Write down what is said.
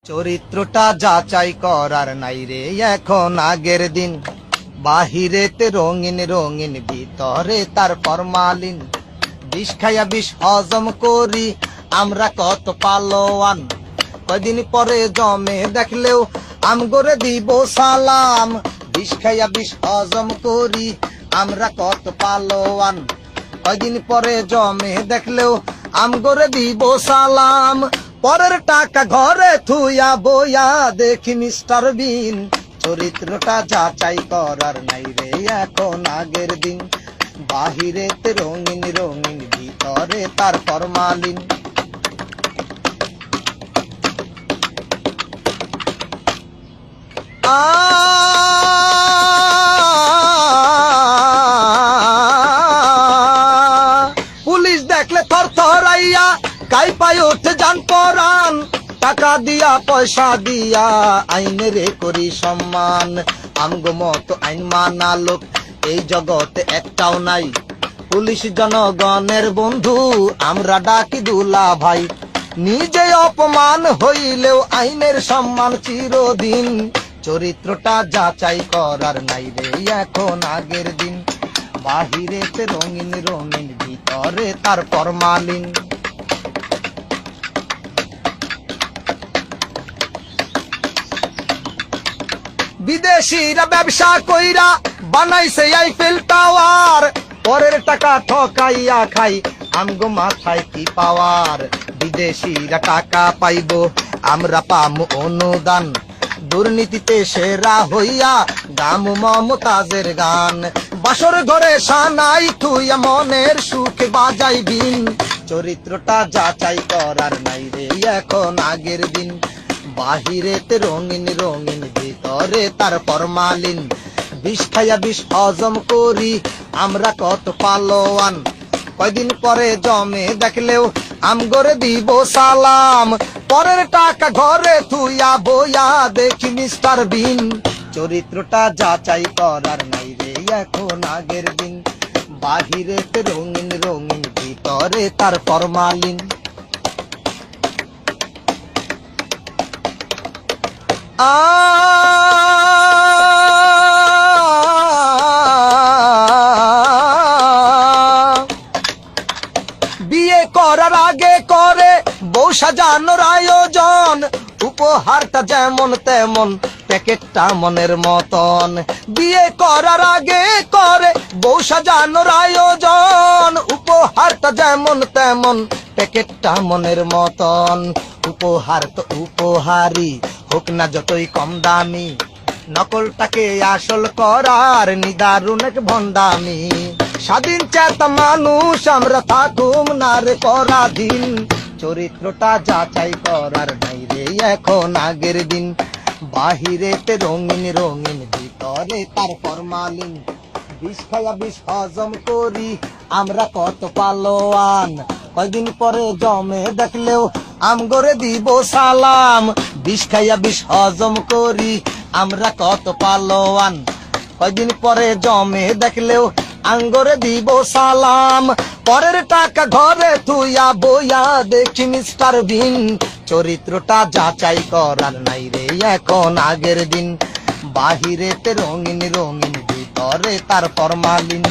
চরিত্রটা যাচাই করার নাই রে এখন আগের দিন। বাহিরেতে রঙিন রঙিন, ভিতরে তার ফরমালিন। বিষ খাইয়া বিষ হজম করি আমরা কত পালোয়ান। কয়দিন পরে জমে দেখলেও আমগরে দিব সালাম। বিষ খাইয়া বিষ হজম করি আমরা কত পালোয়ান। কয়দিন পরে জমে দেখলেও আমগরে দিব সালাম। পরের টাকা ঘরে থুইয়া বইয়া দেখি মিস্টার বিন। চরিত্রটা যাচাই করার নাই রে এখন আগের দিন। বাহিরেতে রঙিন রঙিন, ভিতরে তার ফরমালিন। পুলিশ দেখলে থর থরাইয়া কাই পায় ওঠে যান পরান। টাকা দিয়া পয়সা দিয়া আইনেরে করি সম্মান। আমগো মতো আইন মানা লোক এই জগতে একটাও নাই। পুলিশ জনগণের বন্ধু, আমরা ডাকি দুলা ভাই। নিজে অপমান হইলেও আইনের সম্মান চিরদিন। চরিত্রটা যাচাই করার নাই রে এখন আগের দিন। বাহিরেতে রঙিন রঙিন, ভিতরে তার ফরমালিন। বিদেশিরা ব্যবসা কইরা বানাইছে আইফেল টাওয়ার। পরের টাকা ঠকাইয়া খাই আমগো মাথায় কি পাওয়ার। বিদেশিরা টাকা পাইব আমরা পামু অনুদান। দুর্নীতিতে সেরা হইয়া গামু মমতাজের গান। বাসর ঘরে সানাই থুইয়া মনের সুখে বাজাই বিন। চরিত্রটা যাচাই করার নাই রে এখন আগের দিন। বাহিরেতে রঙিন রঙিন, ভিতরে তার ফরমালিন। বিষ খাইয়া বিষ হজম করি আমরা কত পালোয়ান। কয়দিন পরে জমে দেখলেও আমগরে দিব সালাম। পরের টাকা ঘরে থুইয়া বইয়া দেখি মিস্টার বিন। চরিত্রটা যাচাই করার নাই রে এখন আগের দিন। বাহিরেতে রঙিন রঙিন, ভিতরে তার ফরমালিন। বিয়ে করার আগে করে বউ সাজানোর আয়োজন। উপহারটা যেমন তেমন, প্যাকেটটা মনের মতন। বিয়ে করার আগে করে বউ সাজানোর আয়োজন। উপহারটা যেমন তেমন, প্যাকেটটা মনের মতন। উপহার তো উপহারই হোক না যতই কম দামি। নকলটাকে আসল করার নিদারুণ এক ভণ্ডামি। স্বাধীন চেতা মানুষ আমরা থাকুম না রে পরাধীন। চরিত্রটা যাচাই করার নাই রে এখন আগের দিন। বাহিরেতে রঙিন রঙিন, ভিতরে তার ফরমালিন। বিষ খাইয়া বিষ হজম করি আমরা কত পালোয়ান। কয়দিন পরে জমে দেখলেও আমগরে দিব সালাম। বিষ খাইয়া বিষ হজম করি আমরা কত পালোয়ান। কয়দিন পরে জমে দেখলেও আঙ্গরে দিব সালাম। পরের টাকা ঘরে থুইয়া বইয়া দেখি মিস্টার বিন। চরিত্রটা যাচাই করার নাই রে এখন আগের দিন। বাহিরেতে রঙিন রঙিন, ভিতরে তার ফরমালিন।